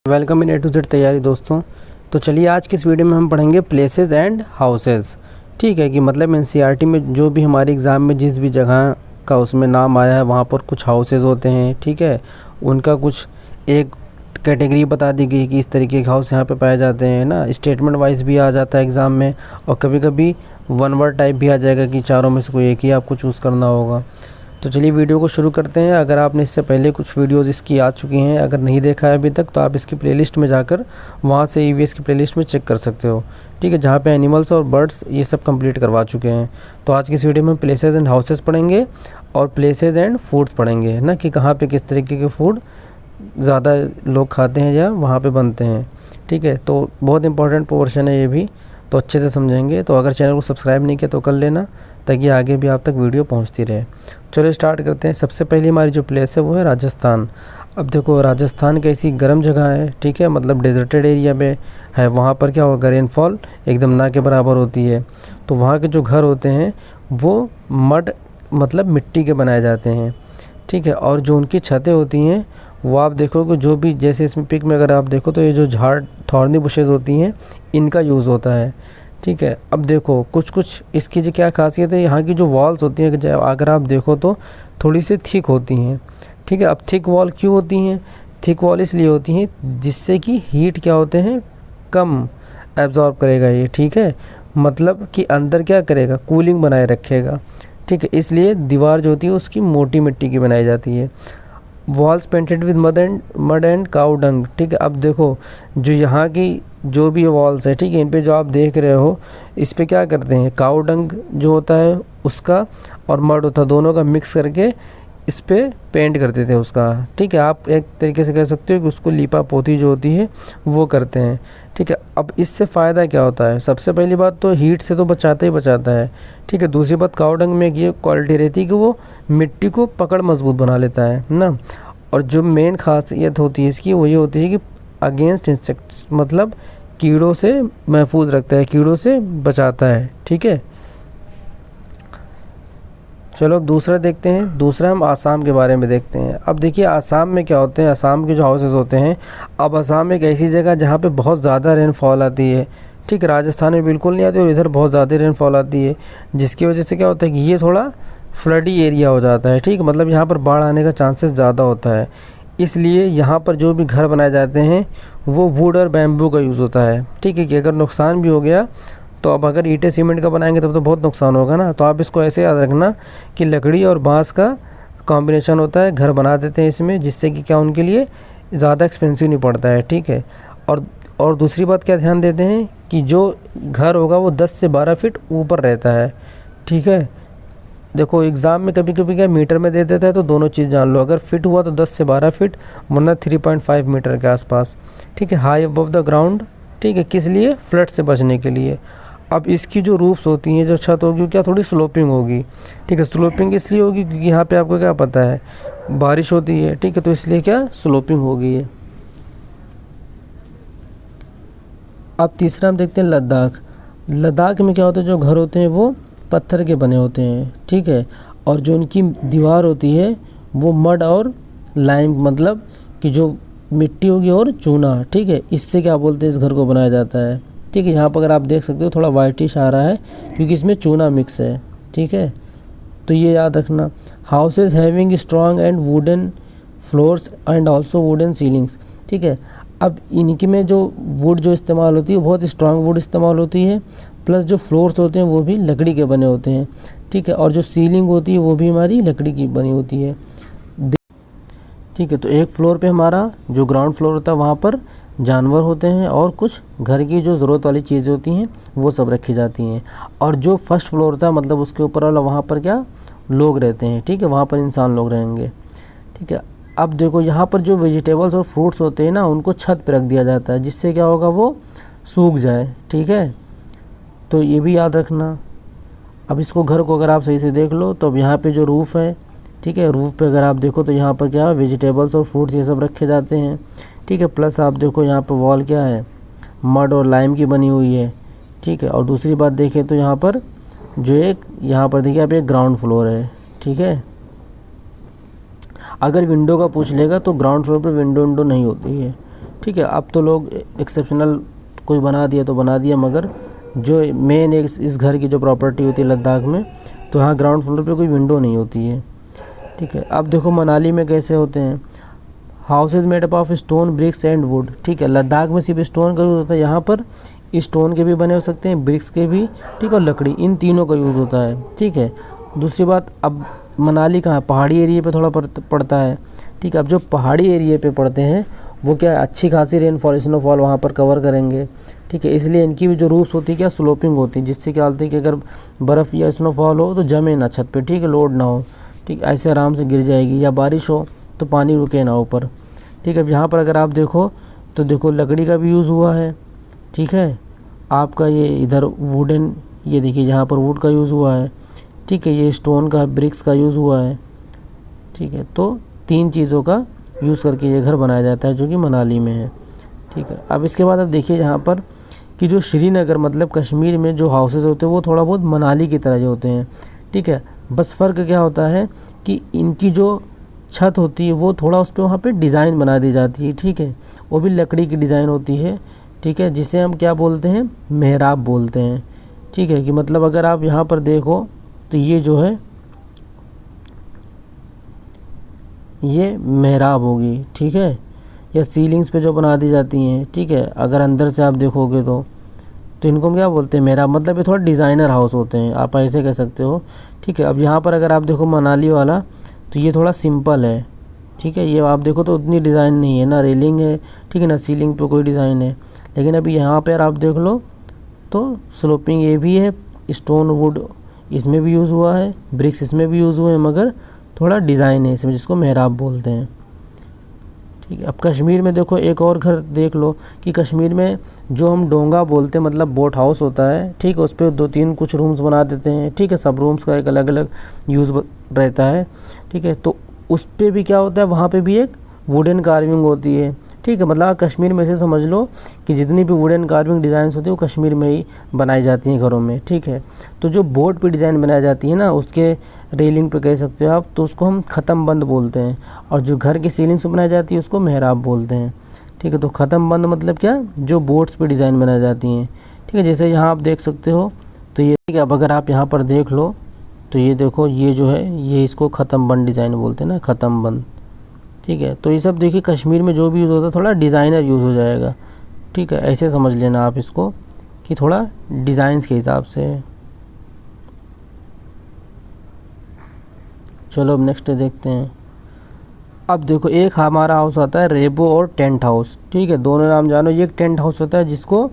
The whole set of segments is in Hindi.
Welcome in A to Z तैयारी दोस्तों। तो चलिए आज की इस वीडियो में हम पढ़ेंगे प्लेसेस एंड हाउसेस। ठीक है कि मतलब एनसीईआरटी में जो भी हमारे एग्ज़ाम में जिस भी जगह का उसमें नाम आया है वहाँ पर कुछ हाउसेस होते हैं। ठीक है, उनका कुछ एक कैटेगरी बता दी गई कि इस तरीके के हाउस यहाँ पे पाए जाते हैं ना। स्टेटमेंट वाइज भी आ जाता है एग्ज़ाम में, और कभी कभी वन वर्ड टाइप भी आ जाएगा कि चारों में से कोई एक ही आपको चूज़ करना होगा। तो चलिए वीडियो को शुरू करते हैं। अगर आपने इससे पहले कुछ वीडियोस इसकी आ चुकी हैं, अगर नहीं देखा है अभी तक, तो आप इसकी प्लेलिस्ट में जाकर वहाँ से ईवीएस की प्लेलिस्ट में चेक कर सकते हो। ठीक है, जहाँ पे एनिमल्स और बर्ड्स ये सब कंप्लीट करवा चुके हैं। तो आज की इस वीडियो में प्लेसेस एंड हाउसेस पढ़ेंगे और प्लेसेस एंड फूड्स पढ़ेंगे ना, कि कहाँ पर किस तरीके के फूड ज़्यादा लोग खाते हैं या वहाँ पर बनते हैं। ठीक है, तो बहुत इंपॉर्टेंट पोर्शन है ये भी, तो अच्छे से समझेंगे। तो अगर चैनल को सब्सक्राइब नहीं किया तो कर लेना, ताकि आगे भी आप तक वीडियो पहुंचती रहे। चलो स्टार्ट करते हैं। सबसे पहली हमारी जो प्लेस है वो है राजस्थान। अब देखो राजस्थान कैसी गर्म जगह है, ठीक है, मतलब डेजर्टेड एरिया में है। वहाँ पर क्या होगा, रेनफॉल एकदम ना के बराबर होती है। तो वहाँ के जो घर होते हैं वो मड मतलब मिट्टी के बनाए जाते हैं। ठीक है, और जो उनकी छतें होती हैं वो आप देखोगे, जो भी जैसे इसमें पिक में अगर आप देखो तो ये जो झाड़ थॉर्नी बुशेज़ होती हैं इनका यूज़ होता है। ठीक है, अब देखो कुछ कुछ इसकी जो क्या खासियत है, यहाँ की जो वॉल्स होती हैं अगर आप देखो तो थोड़ी सी थिक होती हैं। ठीक है, अब थिक वॉल क्यों होती हैं? थिक वॉल इसलिए होती हैं जिससे कि हीट क्या होते हैं कम एब्जॉर्ब करेगा ये। ठीक है, मतलब कि अंदर क्या करेगा, कूलिंग बनाए रखेगा। ठीक है, इसलिए दीवार जो होती है उसकी मोटी मिट्टी की बनाई जाती है। Walls painted with mud and cow dung. ठीक है, अब देखो जो यहाँ की जो भी वॉल्स है, ठीक है, इन पे जो आप देख रहे हो इस पे क्या करते हैं, काऊ डंग जो होता है उसका और मड होता है दोनों का मिक्स करके इस पे पेंट कर देते हैं उसका। ठीक है, आप एक तरीके से कह सकते हो कि उसको लीपा पोती जो होती है वो करते हैं। ठीक है, अब इससे फ़ायदा क्या होता है? सबसे पहली बात तो हीट से तो बचाता ही बचाता है। ठीक है, दूसरी बात काऊ डंग में ये क्वालिटी रहती है कि वो मिट्टी को पकड़ मजबूत बना लेता है ना। और जो मेन खासियत होती है इसकी वो ये होती है कि अगेंस्ट इंसेक्ट्स, मतलब कीड़ों से महफूज रखता है, कीड़ों से बचाता है। ठीक है, चलो अब दूसरा देखते हैं। दूसरा हम आसाम के बारे में देखते हैं। अब देखिए आसाम में क्या होते हैं, आसाम के जो हाउसेस होते हैं, अब आसाम एक ऐसी जगह जहाँ पे बहुत ज़्यादा रेनफॉल आती है। ठीक है, राजस्थान में बिल्कुल नहीं आती और इधर बहुत ज़्यादा रेनफॉल आती है, जिसकी वजह से क्या होता है कि ये थोड़ा फ्लडी एरिया हो जाता है। ठीक, मतलब यहाँ पर बाढ़ आने का चांसेस ज़्यादा होता है। इसलिए यहाँ पर जो भी घर बनाए जाते हैं वो वुड और बैम्बू का यूज़ होता है। ठीक है, कि अगर नुकसान भी हो गया तो अब अगर ईंटें सीमेंट का बनाएंगे तब तो बहुत नुकसान होगा ना। तो आप इसको ऐसे याद रखना कि लकड़ी और बांस का कॉम्बिनेशन होता है, घर बना देते हैं इसमें, जिससे कि क्या उनके लिए ज़्यादा एक्सपेंसिव नहीं पड़ता है। ठीक है, और दूसरी बात क्या ध्यान देते हैं कि जो घर होगा वो 10 से 12 फीट ऊपर रहता है। ठीक है, देखो एग्ज़ाम में कभी कभी क्या मीटर में दे देता है, तो दोनों चीज़ जान लो। अगर फिट हुआ तो 10 से 12 फीट, वरना 3.5 मीटर के आसपास। ठीक है, हाई अबव द ग्राउंड। ठीक है, किस लिए? फ्लड से बचने के लिए। अब इसकी जो रूफ्स होती हैं, जो छत होगी, क्या थोड़ी स्लोपिंग होगी। ठीक है, स्लोपिंग इसलिए होगी क्योंकि यहाँ पे आपको क्या पता है बारिश होती है। ठीक है, तो इसलिए क्या स्लोपिंग होगी है। अब तीसरा हम देखते हैं लद्दाख। लद्दाख में क्या होता है, जो घर होते हैं वो पत्थर के बने होते हैं। ठीक है, और जो उनकी दीवार होती है वो मड और लाइम, मतलब कि जो मिट्टी होगी और चूना। ठीक है, इससे क्या बोलते हैं इस घर को बनाया जाता है। ठीक है, यहाँ पर अगर आप देख सकते हो थोड़ा वाइटिश आ रहा है क्योंकि इसमें चूना मिक्स है। ठीक है, तो ये याद रखना। Houses having strong and wooden floors and also wooden ceilings. ठीक है, अब इनकी में जो वुड जो इस्तेमाल होती है वो बहुत स्ट्रॉन्ग वुड इस्तेमाल होती है, प्लस जो फ्लोर्स होते हैं वो भी लकड़ी के बने होते हैं। ठीक है, और जो सीलिंग होती है वो भी हमारी लकड़ी की बनी होती है। ठीक है, तो एक फ्लोर पे हमारा जो ग्राउंड फ्लोर होता है वहाँ पर जानवर होते हैं और कुछ घर की जो ज़रूरत वाली चीज़ें होती हैं वो सब रखी जाती हैं। और जो फर्स्ट फ्लोर होता है, मतलब उसके ऊपर वाला, वहाँ पर क्या लोग रहते हैं। ठीक है, वहाँ पर इंसान लोग रहेंगे। ठीक है, अब देखो यहाँ पर जो वेजिटेबल्स और फ्रूट्स होते हैं ना, उनको छत पर रख दिया जाता है, जिससे क्या होगा वो सूख जाए। ठीक है, तो ये भी याद रखना। अब इसको घर को अगर आप सही से देख लो तो अब यहाँ पे जो रूफ़ है, ठीक है, रूफ़ पे अगर आप देखो तो यहाँ पर क्या वेजिटेबल्स और फ्रूट्स ये सब रखे जाते हैं। ठीक है, प्लस आप देखो यहाँ पर वॉल क्या है, मड और लाइम की बनी हुई है। ठीक है, और दूसरी बात देखें तो यहाँ पर जो यहाँ पर देखिए आप एक ग्राउंड फ्लोर है। ठीक है, अगर विंडो का पूछ लेगा तो ग्राउंड फ्लोर पर विंडो नहीं होती है। ठीक है। अब तो लोग एक्सेप्शनल कोई बना दिया तो बना दिया, मगर जो मेन इस घर की जो प्रॉपर्टी होती है लद्दाख में, तो यहाँ ग्राउंड फ्लोर पे कोई विंडो नहीं होती है। ठीक है। अब देखो मनाली में कैसे होते हैं, houses made up of stone, bricks and wood. ठीक है, लद्दाख में सिर्फ स्टोन का यूज़ होता है, यहाँ पर स्टोन के भी बने हो सकते हैं, ब्रिक्स के भी, ठीक है, और लकड़ी, इन तीनों का यूज़ होता है। ठीक है। दूसरी बात, अब मनाली कहाँ, पहाड़ी एरिया पे थोड़ा पड़ता है। ठीक है। अब जो पहाड़ी एरिया पे पड़ते हैं वो क्या अच्छी खासी रेनफॉल, स्नोफॉल वहाँ पर कवर करेंगे। ठीक है। इसलिए इनकी भी जो रूफ्स होती है क्या स्लोपिंग होती है, जिससे क्या होती है कि अगर बर्फ़ या स्नोफॉल हो तो जमे ना छत पे। ठीक है, लोड ना हो। ठीक, ऐसे आराम से गिर जाएगी, या बारिश हो तो पानी रुके ना ऊपर। ठीक है। अब यहाँ पर अगर आप देखो तो देखो लकड़ी का भी यूज़ हुआ है। ठीक है। आपका ये इधर वुडन, ये देखिए जहाँ पर वुड का यूज़ हुआ है। ठीक है। ये स्टोन का, ब्रिक्स का यूज़ हुआ है। ठीक है। तो 3 चीज़ों का यूज़ करके ये घर बनाया जाता है जो कि मनाली में है। ठीक है। अब इसके बाद आप देखिए यहाँ पर कि जो श्रीनगर मतलब कश्मीर में जो हाउसेज होते हैं वो थोड़ा बहुत मनाली की तरह जो होते हैं। ठीक है। बस फ़र्क क्या होता है कि इनकी जो छत होती है वो थोड़ा उस पर वहाँ पे डिज़ाइन बना दी जाती है। ठीक है। वो भी लकड़ी की डिज़ाइन होती है। ठीक है। जिसे हम क्या बोलते हैं, मेहराब बोलते हैं। ठीक है, कि मतलब अगर आप यहाँ पर देखो तो ये जो है ये मेहराब होगी। ठीक है। या सीलिंग्स पे जो बना दी जाती हैं। ठीक है। अगर अंदर से आप देखोगे तो इनको हम क्या बोलते हैं, मेहराब। मतलब ये थोड़ा डिज़ाइनर हाउस होते हैं, आप ऐसे कह सकते हो। ठीक है। अब यहाँ पर अगर आप देखो मनाली वाला, तो ये थोड़ा सिंपल है। ठीक है। ये आप देखो तो उतनी डिज़ाइन नहीं है, ना रेलिंग है, ठीक है, ना सीलिंग पे कोई डिज़ाइन है। लेकिन अभी यहाँ पर आप देख लो तो स्लोपिंग ये भी है, स्टोन वुड इसमें भी यूज़ हुआ है, ब्रिक्स इसमें भी यूज़ हुए हैं, मगर थोड़ा डिज़ाइन है इसमें, जिसको मेहराब बोलते हैं। ठीक है। अब कश्मीर में देखो एक और घर देख लो कि कश्मीर में जो हम डोंगा बोलते हैं, मतलब बोट हाउस होता है। ठीक है। उस पर 2-3 कुछ रूम्स बना देते हैं। ठीक है। सब रूम्स का एक अलग अलग यूज़ रहता है। ठीक है। तो उस पर भी क्या होता है, वहाँ पे भी एक वुडन कार्विंग होती है। ठीक है। मतलब कश्मीर में से समझ लो कि जितनी भी वुडन कार्विंग डिज़ाइंस होती है वो कश्मीर में ही बनाई जाती हैं घरों में। ठीक है। तो जो बोट पे डिज़ाइन बनाई जाती है ना, उसके रेलिंग पे कह सकते हो आप, तो उसको हम ख़त्म बंद बोलते हैं। और जो घर की सीलिंग पे बनाई जाती है उसको मेहराब बोलते हैं। ठीक है। तो ख़त्म बंद मतलब क्या, जो बोट्स पे डिज़ाइन बनाई जाती हैं। ठीक है। जैसे यहाँ आप देख सकते हो तो ये, ठीक है। अब अगर आप यहाँ पर देख लो तो ये देखो, ये जो है ये इसको ख़त्म बंद डिज़ाइन बोलते हैं ना, ख़त्म बंद। ठीक है। तो ये सब देखिए कश्मीर में जो भी यूज़ होता है थोड़ा डिज़ाइनर यूज़ हो जाएगा। ठीक है। ऐसे समझ लेना आप इसको कि थोड़ा डिज़ाइंस के हिसाब से। चलो अब नेक्स्ट देखते हैं। अब देखो एक हमारा हाउस आता है रेबो और टेंट हाउस। ठीक है। दोनों नाम जानो। ये एक टेंट हाउस होता है जिसको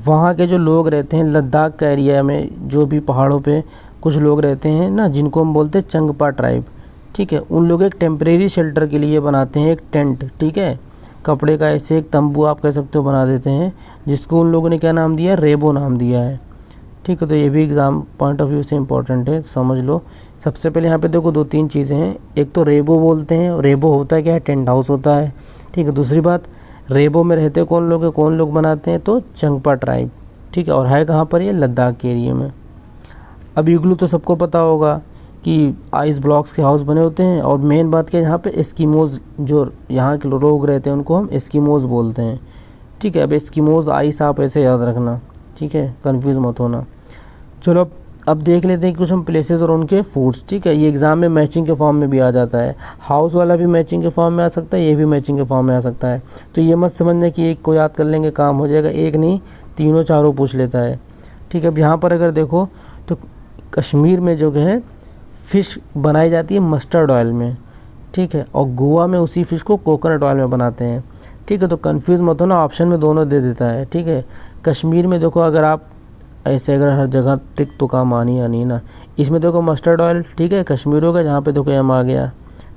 वहाँ के जो लोग रहते हैं लद्दाख का एरिया में, जो भी पहाड़ों पे कुछ लोग रहते हैं ना, जिनको हम बोलते हैं चंगपा ट्राइब। ठीक है। उन लोग एक टेम्परेरी शेल्टर के लिए बनाते हैं एक टेंट। ठीक है। कपड़े का ऐसे एक तंबू आप कह सकते हो बना देते हैं, जिसको उन लोगों ने क्या नाम दिया, रेबो नाम दिया है। ठीक है। तो ये भी एग्ज़ाम पॉइंट ऑफ व्यू से इम्पोर्टेंट है, समझ लो। सबसे पहले यहाँ पे देखो 2-3 चीज़ें हैं। एक तो रेबो बोलते हैं, रेबो होता है क्या है, टेंट हाउस होता है। ठीक है। दूसरी बात, रेबो में रहते कौन लोग है, कौन लोग बनाते हैं, तो चंगपा ट्राइब। ठीक है। और है कहाँ पर, ये लद्दाख के एरिया में। अब इग्लू तो सबको पता होगा कि आइस ब्लॉक्स के हाउस बने होते हैं। और मेन बात क्या है, यहाँ पे एस्किमोज़, जो यहाँ के लोग रहते हैं उनको हम एस्किमोज़ बोलते हैं। ठीक है। अब एस्किमोज़ आइस आप ऐसे याद रखना। ठीक है। कंफ्यूज मत होना। चलो अब देख लेते हैं कुछ हम प्लेसेस और उनके फूड्स। ठीक है। ये एग्ज़ाम में मैचिंग के फॉर्म में भी आ जाता है। हाउस वाला भी मैचिंग के फॉर्म में आ सकता है, ये भी मैचिंग के फॉर्म में आ सकता है। तो ये मत समझना कि एक को याद कर लेंगे काम हो जाएगा, एक नहीं तीनों चारों पूछ लेता है। ठीक है। अब यहाँ पर अगर देखो तो कश्मीर में जो है फ़िश बनाई जाती है मस्टर्ड ऑयल में। ठीक है। और गोवा में उसी फ़िश को कोकोनट ऑयल में बनाते हैं। ठीक है। तो कंफ्यूज मत हो ना, ऑप्शन में दोनों दे देता है। ठीक है। कश्मीर में देखो अगर आप ऐसे अगर हर जगह टिक तो काम आनी ना, इसमें देखो मस्टर्ड ऑयल। ठीक है। कश्मीर होगा, जहाँ पे देखो एम आ गया।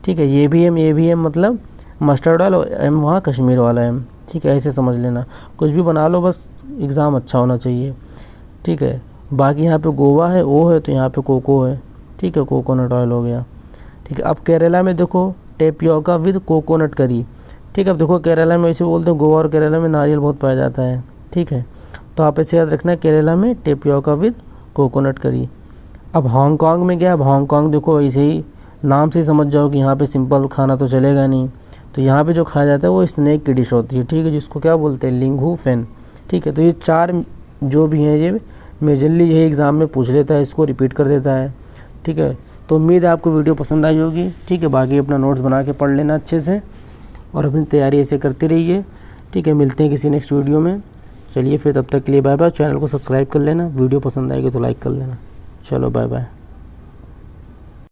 ठीक है। ये भी एम मतलब मस्टर्ड ऑयल, और एम वहाँ कश्मीर वाला एम। ठीक है। ऐसे समझ लेना, कुछ भी बना लो, बस एग्ज़ाम अच्छा होना चाहिए। ठीक है। बाकी यहाँ पे गोवा है, ओ है, तो यहाँ पे कोको है। ठीक है। कोकोनट ऑयल हो गया। ठीक है। अब केरला में देखो टेपियोका विद कोकोनट करी। ठीक है। अब देखो केरला में ऐसे बोलते हैं, गोवा और केरला में नारियल बहुत पाया जाता है। ठीक है। तो आप ऐसे याद रखना, केरला में टेपियोका विद कोकोनट करी। अब हांगकांग में क्या, अब हांगकांग देखो ऐसे ही नाम से ही समझ जाओ कि यहाँ पे सिंपल खाना तो चलेगा नहीं। तो यहाँ पे जो खाया जाता है वो स्नेक की डिश होती है, ठीक है, जिसको क्या बोलते हैं, लिंगू फेन, ठीक है। तो ये 4 जो भी हैं ये मेजरली यही एग्ज़ाम में पूछ लेता है, इसको रिपीट कर देता है, ठीक है। तो उम्मीद है आपको वीडियो पसंद आई होगी, ठीक है। बाकी अपना नोट्स बना के पढ़ लेना अच्छे से और अपनी तैयारी ऐसे करते रहिए, ठीक है। मिलते हैं किसी नेक्स्ट वीडियो में। चलिए फिर, तब तक के लिए बाय बाय। चैनल को सब्सक्राइब कर लेना, वीडियो पसंद आएगी तो लाइक कर लेना। चलो बाय बाय।